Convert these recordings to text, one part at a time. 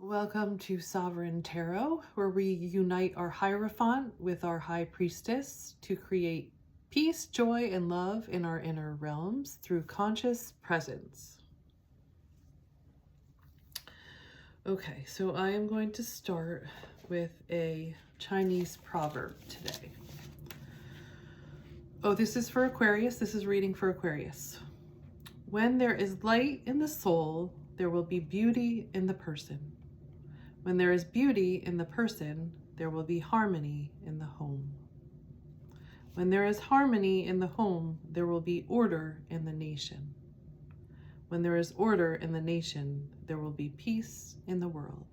Welcome to Sovereign Tarot, where we unite our Hierophant with our High Priestess to create peace, joy, and love in our inner realms through conscious presence. Okay, so I am going to start with a Chinese proverb today. Oh, this is for Aquarius. This is reading for Aquarius. When there is light in the soul, there will be beauty in the person. When there is beauty in the person, there will be harmony in the home. When there is harmony in the home, there will be order in the nation. When there is order in the nation, there will be peace in the world.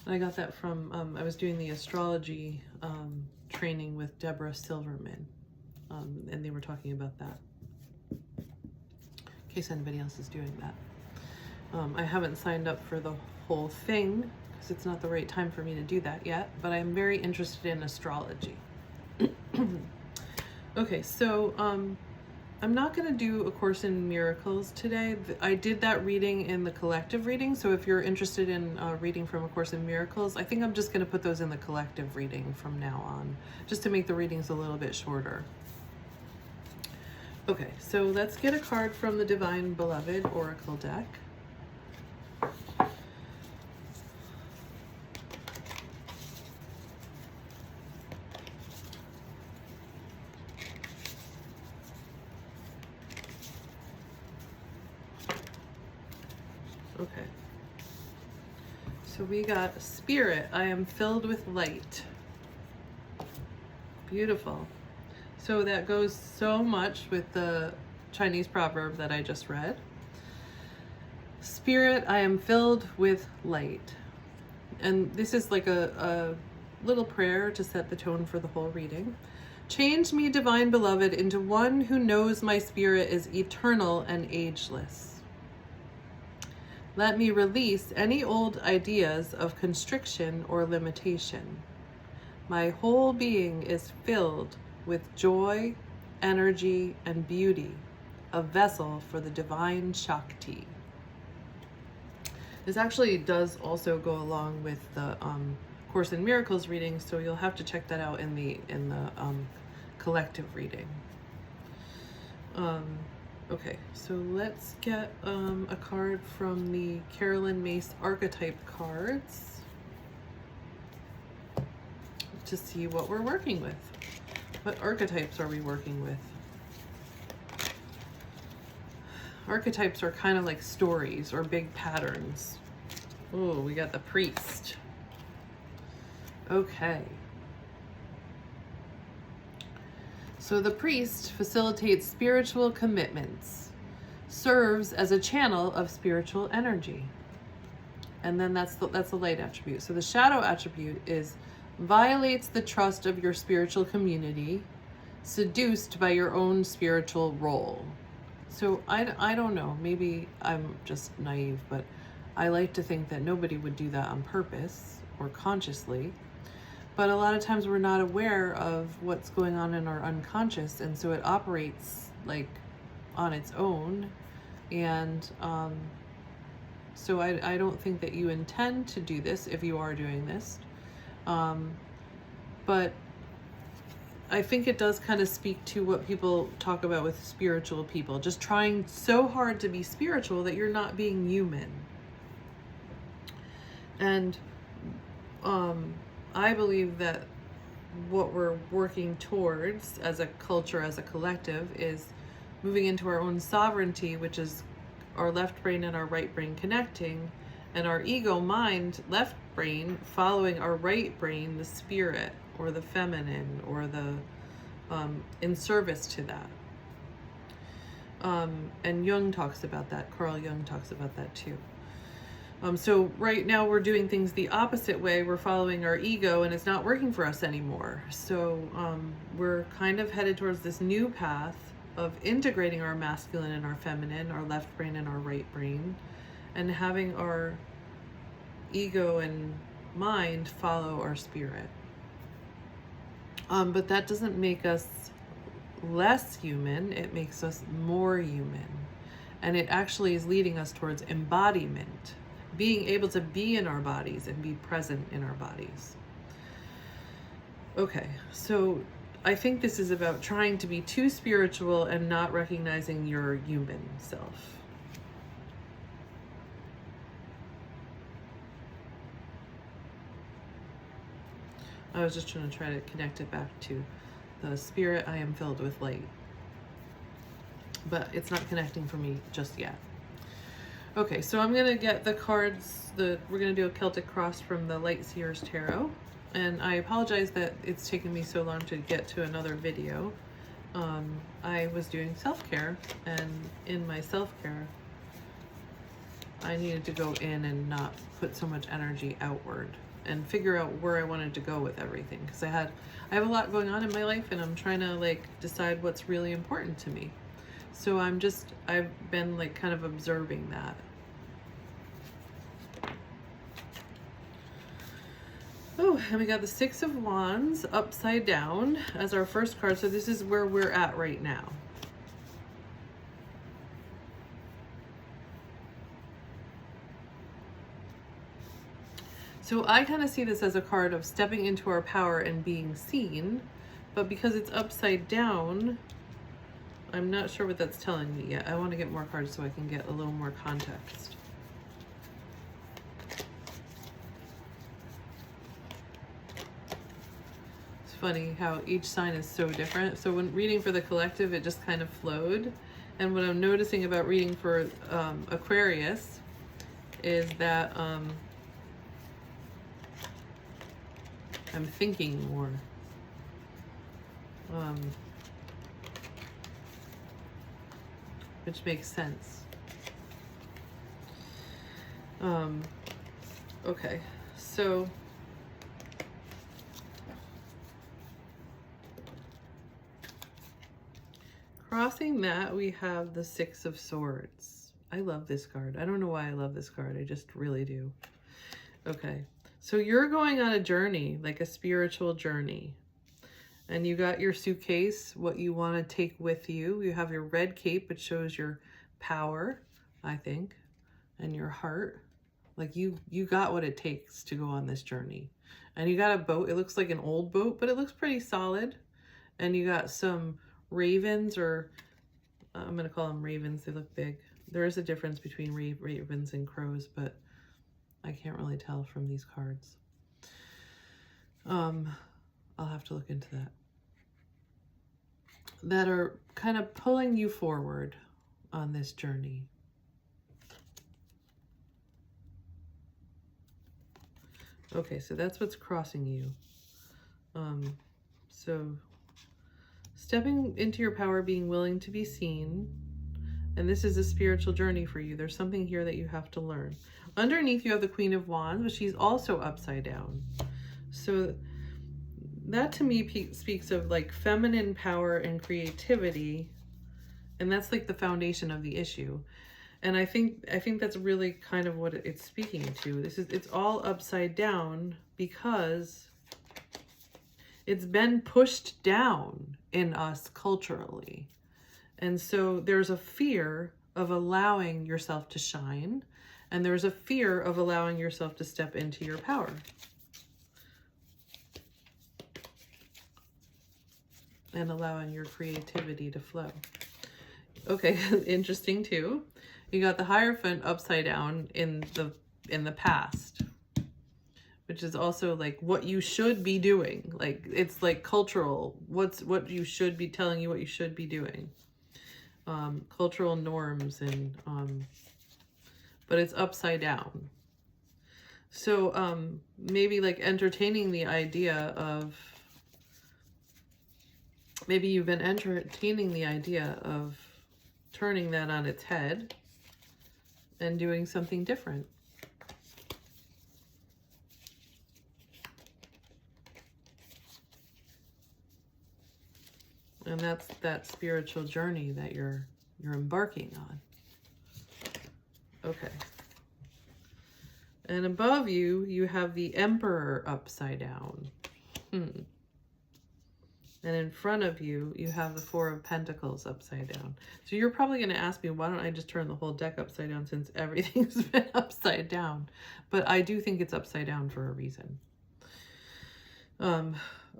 And I got that from, I was doing the astrology training with Deborah Silverman, and they were talking about that, in case anybody else is doing that. I haven't signed up for the whole thing because it's not the right time for me to do that yet, but I'm very interested in astrology. Okay, so I'm not going to do A Course in Miracles today. I did that reading in the collective reading, so if you're interested in reading from A Course in Miracles, I think I'm just going to put those in the collective reading from now on, just to make the readings a little bit shorter. Okay, so let's get a card from the Divine Beloved Oracle deck. Okay, so we got Spirit, I am filled with light. Beautiful. So that goes so much with the Chinese proverb that I just read. Spirit, I am filled with light. And this is like a little prayer to set the tone for the whole reading. Change me, Divine Beloved, into one who knows my spirit is eternal and ageless. Let me release any old ideas of constriction or limitation. My whole being is filled with joy, energy, and beauty, a vessel for the divine Shakti. This actually does also go along with the Course in Miracles reading, so you'll have to check that out in the collective reading. Okay, so let's get a card from the Carolyn Mace archetype cards to see what we're working with. What archetypes are we working with? Archetypes are kind of like stories or big patterns. Oh, we got the Priest. Okay. So the Priest facilitates spiritual commitments, serves as a channel of spiritual energy. And then that's the light attribute. So the shadow attribute is violates the trust of your spiritual community, seduced by your own spiritual role. So I don't know, maybe I'm just naive, but I like to think that nobody would do that on purpose or consciously. But a lot of times we're not aware of what's going on in our unconscious, and so it operates like on its own. And so I don't think that you intend to do this if you are doing this. But I think it does kind of speak to what people talk about with spiritual people, just trying so hard to be spiritual that you're not being human. And I believe that what we're working towards as a culture, as a collective, is moving into our own sovereignty, which is our left brain and our right brain connecting, and our ego mind, left brain, following our right brain, the spirit or the feminine or the in service to that. And Jung talks about that. Carl Jung talks about that too. So right now we're doing things the opposite way. We're following our ego and it's not working for us anymore. So we're kind of headed towards this new path of integrating our masculine and our feminine, our left brain and our right brain, and having our ego and mind follow our spirit. But that doesn't make us less human. It makes us more human. And it actually is leading us towards embodiment. being able to be in our bodies and be present in our bodies. Okay, so I think this is about trying to be too spiritual and not recognizing your human self. I was just trying to connect it back to the spirit. I am filled with light. But it's not connecting for me just yet. Okay, so I'm going to get the cards. We're going to do a Celtic cross from the Light Seers Tarot. And I apologize that it's taken me so long to get to another video. I was doing self-care, and in my self-care, I needed to go in and not put so much energy outward and figure out where I wanted to go with everything, because I have a lot going on in my life, and I'm trying to like decide what's really important to me. So I've been like kind of observing that. Oh, and we got the Six of Wands upside down as our first card. So this is where we're at right now. So I kind of see this as a card of stepping into our power and being seen, but because it's upside down, I'm not sure what that's telling me yet. I want to get more cards so I can get a little more context. It's funny how each sign is so different. So when reading for the collective, it just kind of flowed. And what I'm noticing about reading for Aquarius is that I'm thinking more. Which makes sense. Okay, so crossing that, we have the Six of Swords. I love this card. I don't know why I love this card. I just really do. Okay. So you're going on a journey, like a spiritual journey. And you got your suitcase, what you want to take with you. You have your red cape, which shows your power, I think, and your heart. Like you got what it takes to go on this journey. And you got a boat. It looks like an old boat, but it looks pretty solid. And you got some ravens, or I'm going to call them ravens. They look big. There is a difference between ravens and crows, but I can't really tell from these cards. I'll have to look into that. That are kind of pulling you forward on this journey. Okay, so that's what's crossing you. So stepping into your power, being willing to be seen. And this is a spiritual journey for you. There's something here that you have to learn. Underneath you have the Queen of Wands, but she's also upside down. So that to me speaks of like feminine power and creativity. And that's like the foundation of the issue. And I think that's really kind of what it's speaking to. It's all upside down because it's been pushed down in us culturally. And so there's a fear of allowing yourself to shine, and there's a fear of allowing yourself to step into your power. And allowing your creativity to flow. Okay, interesting too. You got the Hierophant upside down in the past, which is also like what you should be doing. Like it's like cultural. What you should be telling you what you should be doing. Cultural norms and but it's upside down. So maybe like entertaining the idea of, maybe you've been entertaining the idea of turning that on its head and doing something different. And that's that spiritual journey that you're embarking on. Okay. And above you, you have the Emperor upside down. And in front of you, you have the Four of Pentacles upside down. So you're probably going to ask me, why don't I just turn the whole deck upside down since everything's been upside down? But I do think it's upside down for a reason.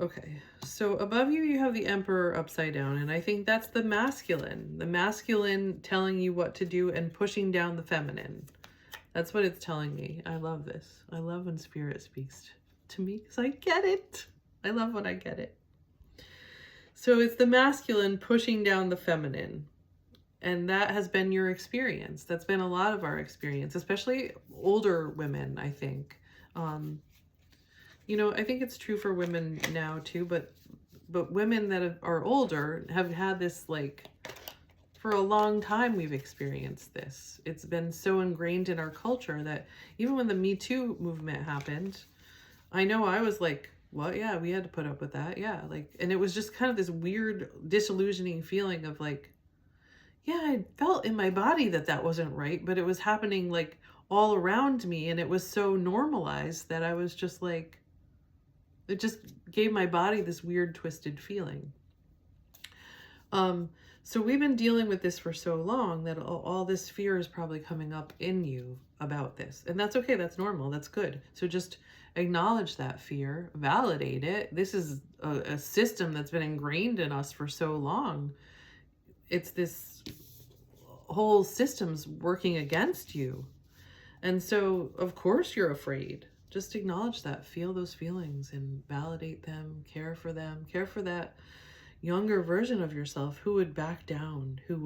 Okay, so above you, you have the Emperor upside down, and I think that's the masculine telling you what to do and pushing down the feminine. That's what it's telling me. I love this. I love when Spirit speaks to me because I get it. I love when I get it. So it's the masculine pushing down the feminine. And that has been your experience. That's been a lot of our experience, especially older women, I think. You know, I think it's true for women now too, but women that are older have had this, like, for a long time we've experienced this. It's been so ingrained in our culture that even when the Me Too movement happened, I know I was like, well, yeah, we had to put up with that. Yeah, like, and it was just kind of this weird disillusioning feeling of like, yeah, I felt in my body that that wasn't right, but it was happening like all around me, and it was so normalized that I was just like, it just gave my body this weird twisted feeling. So we've been dealing with this for so long that all this fear is probably coming up in you about this. And that's okay. That's normal. That's good. So just acknowledge that fear, validate it. This is a system that's been ingrained in us for so long. It's this whole system's working against you. And so, of course, you're afraid. Just acknowledge that, feel those feelings and validate them, care for that younger version of yourself who would back down, who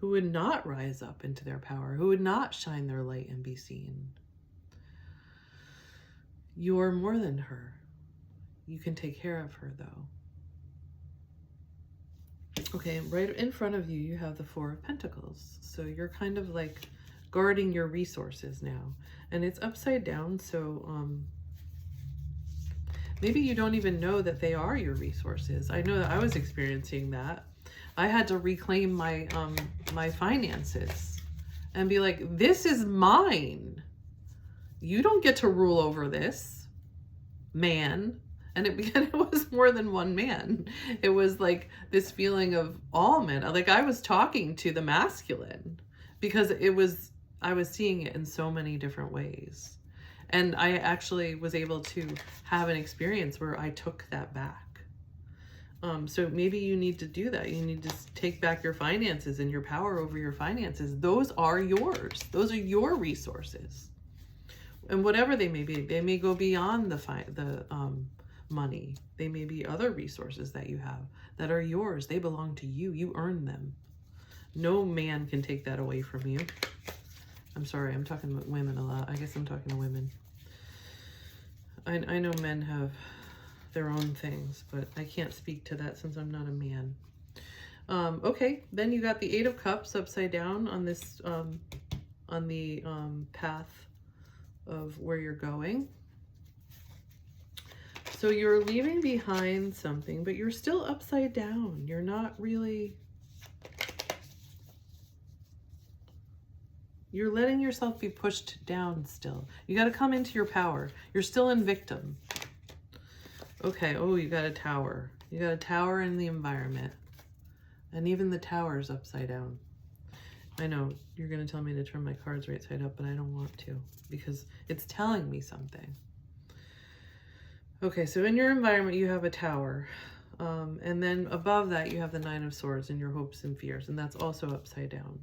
would not rise up into their power, who would not shine their light and be seen. You're more than her. You can take care of her, though. Okay, right in front of you, you have the Four of Pentacles. So you're kind of like guarding your resources now. And it's upside down, so maybe you don't even know that they are your resources. I know that I was experiencing that. I had to reclaim my my finances and be like, this is mine. You don't get to rule over this, man. And it was more than one man. It was like this feeling of all men. Like I was talking to the masculine because I was seeing it in so many different ways. And I actually was able to have an experience where I took that back. So maybe you need to do that. You need to take back your finances and your power over your finances. Those are yours. Those are your resources. And whatever they may be, they may go beyond the money. They may be other resources that you have that are yours. They belong to you. You earn them. No man can take that away from you. I'm sorry, I'm talking about women a lot. I guess I'm talking to women. I know men have their own things, but I can't speak to that since I'm not a man. Okay, then you got the Eight of Cups upside down on this, on the path of where you're going. So you're leaving behind something, but you're still upside down. You're not really... You're letting yourself be pushed down still. You got to come into your power. You're still in victim. Okay, oh, you got a tower. You got a tower in the environment. And even the tower's upside down. I know you're going to tell me to turn my cards right side up, but I don't want to because it's telling me something. Okay, so in your environment, you have a tower. And then above that, you have the Nine of Swords and your hopes and fears. And that's also upside down.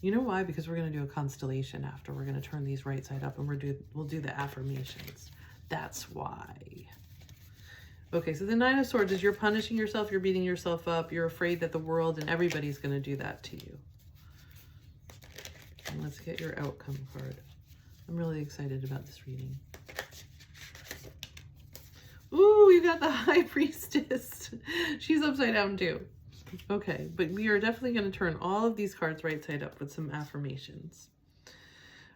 You know why? Because we're going to do a constellation after. We're going to turn these right side up and we'll do the affirmations. That's why. Okay, so the Nine of Swords is you're punishing yourself, you're beating yourself up, you're afraid that the world and everybody's going to do that to you. And let's get your outcome card. I'm really excited about this reading. Ooh, you got the High Priestess. She's upside down too. Okay, but we are definitely going to turn all of these cards right side up with some affirmations.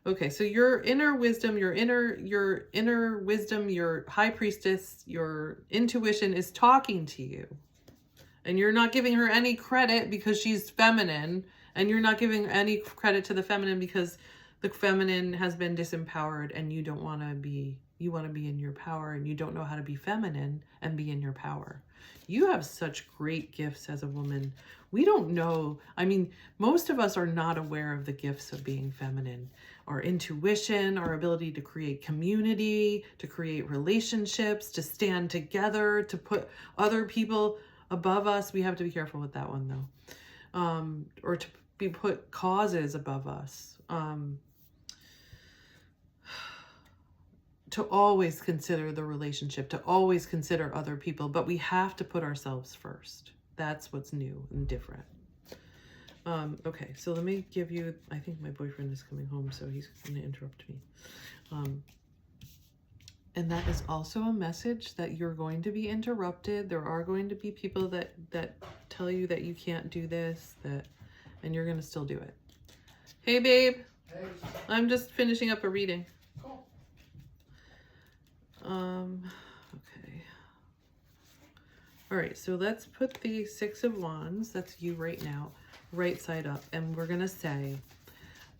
Okay, so your inner wisdom, your inner wisdom, your High Priestess, your intuition is talking to you. And you're not giving her any credit because she's feminine, and you're not giving any credit to the feminine because the feminine has been disempowered and you don't want to be You want to be in your power, and you don't know how to be feminine and be in your power. You have such great gifts as a woman. We don't know. I mean, most of us are not aware of the gifts of being feminine. Our intuition, our ability to create community, to create relationships, to stand together, to put other people above us. We have to be careful with that one, though. Or to be put causes above us. To always consider the relationship, to always consider other people, but we have to put ourselves first. That's what's new and different. Okay, so let me give you, I think my boyfriend is coming home, so he's going to interrupt me. And that is also a message that you're going to be interrupted. There are going to be people that tell you that you can't do this, and you're going to still do it. Hey, babe. Hey. I'm just finishing up a reading. Cool. Okay. All right, so let's put the Six of Wands, that's you right now, right side up, and we're going to say,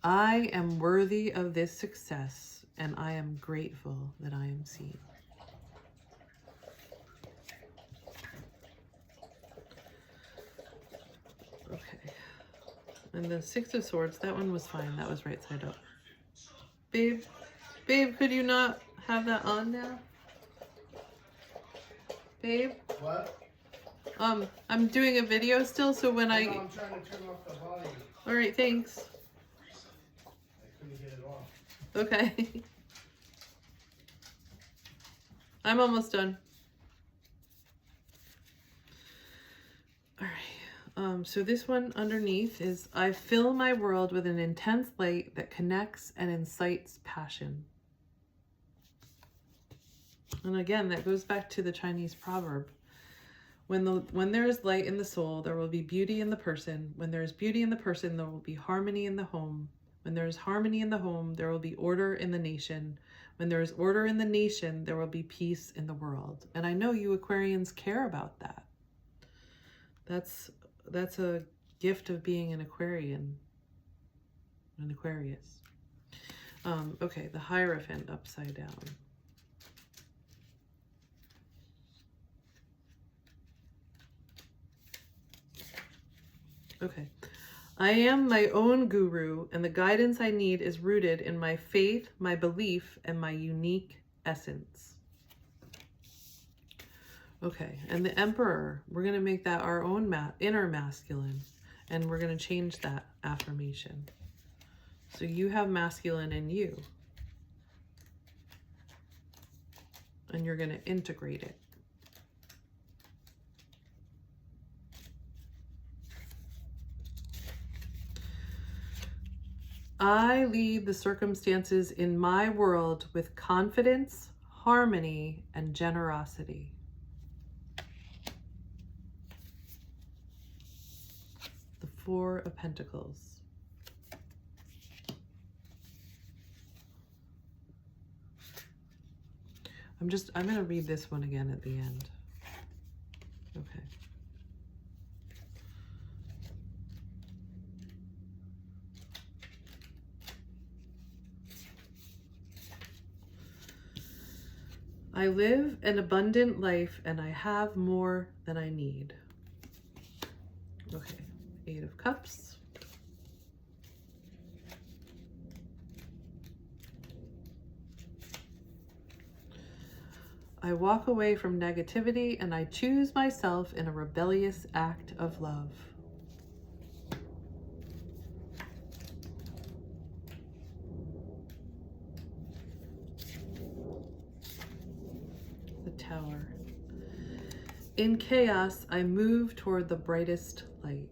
I am worthy of this success, and I am grateful that I am seen. Okay. And the Six of Swords, that one was fine. That was right side up. Babe, could you not have that on now? Babe? What? I'm doing a video still, so when I'm trying to turn off the volume. All right, thanks. I couldn't get it off. Okay. I'm almost done. All right. So this one underneath is, I fill my world with an intense light that connects and incites passion. And again, that goes back to the Chinese proverb. When there is light in the soul, there will be beauty in the person. When there is beauty in the person, there will be harmony in the home. When there is harmony in the home, there will be order in the nation. When there is order in the nation, there will be peace in the world. And I know you Aquarians care about that. That's a gift of being an Aquarian, an Aquarius. Okay, the Hierophant upside down. Okay. I am my own guru, and the guidance I need is rooted in my faith, my belief, and my unique essence. Okay, and the Emperor, we're going to make that our own inner masculine, and we're going to change that affirmation. So you have masculine in you, and you're going to integrate it. I lead the circumstances in my world with confidence, harmony, and generosity. The Four of Pentacles. I'm going to read this one again at the end. Okay. I live an abundant life and I have more than I need. Okay, Eight of Cups. I walk away from negativity and I choose myself in a rebellious act of love. The Tower. In chaos, I move toward the brightest light.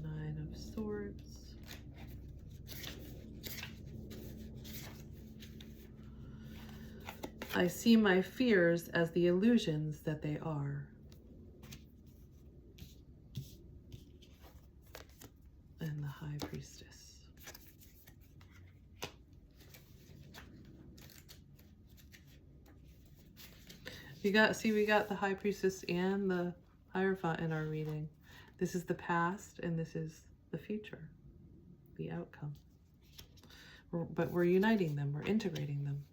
Nine of Swords. I see my fears as the illusions that they are. And the High Priestess. We got the High Priestess and the Hierophant in our reading. This is the past and this is the future, the outcome. but we're uniting them, we're integrating them.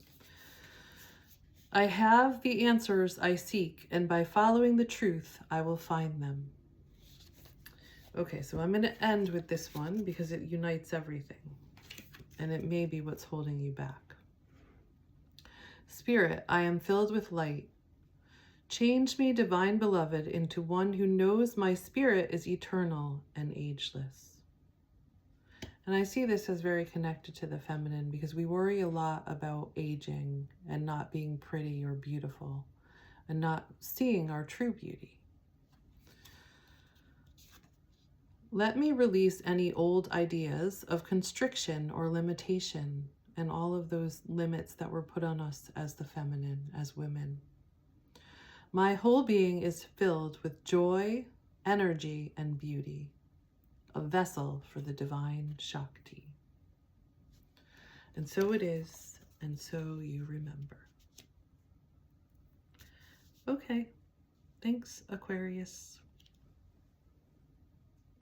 I have the answers I seek, and by following the truth, I will find them. Okay, so I'm going to end with this one because it unites everything, and it may be what's holding you back. Spirit, I am filled with light. Change me, divine beloved, into one who knows my spirit is eternal and ageless. And I see this as very connected to the feminine because we worry a lot about aging and not being pretty or beautiful and not seeing our true beauty. Let me release any old ideas of constriction or limitation and all of those limits that were put on us as the feminine, as women. My whole being is filled with joy, energy, and beauty, a vessel for the divine Shakti. And so it is, and so you remember. Okay, thanks, Aquarius.